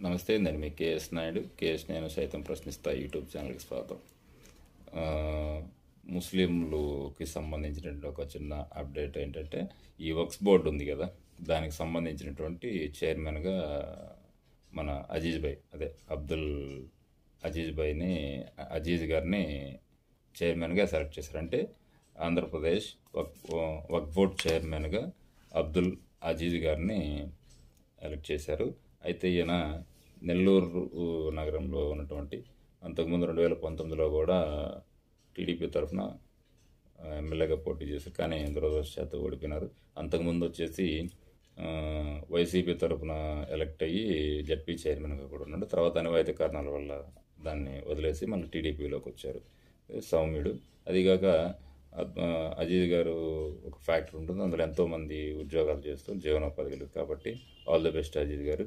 నమస్తే, నేను మీ KS Naidu. KS నేను సైతం ప్రశ్నిస్తా యూట్యూబ్ ఛానల్కి స్వాగతం. ఆ, ముస్లింలుకి సంబంధించినటువంటి ఒక చిన్న అప్డేట్ ఏంటంటే, ఈ వక్స్ బోర్డు ఉంది కదా, దానికి సంబంధించినటువంటి చైర్మన్గా మన అబ్దుల్ అజీజ్ గారిని చైర్మన్గా సెలెక్ట్ చేశారు. అంటే ఆంధ్రప్రదేశ్ వక్ఫ్ బోర్డ్ చైర్మన్గా అబ్దుల్ అజీజ్ గారిని ఎలక్ట్ చేశారు. అయితే ఈయన నెల్లూరు నగరంలో ఉన్నటువంటి, అంతకుముందు 2019లో కూడా టీడీపీ తరఫున ఎమ్మెల్యేగా పోటీ చేశారు, కానీ దురదృష్టవశాత్తు ఓడిపోయినారు. అంతకుముందు వచ్చేసి వైసీపీ తరఫున ఎలక్ట్ అయ్యి జడ్పీ చైర్మన్గా కూడా ఉన్నాడు. తర్వాత అనివార్య కారణాల వల్ల దాన్ని వదిలేసి మళ్ళీ టీడీపీలోకి వచ్చారు. సౌమ్యుడు. అదిగాక అజీజ్ గారు ఒక ఫ్యాక్టరీ ఉంటుంది, అందులో ఎంతోమంది ఉద్యోగాలు చేస్తూ జీవనోపాధి కలిగి, కాబట్టి ఆల్ ది బెస్ట్ అజీజ్ గారు.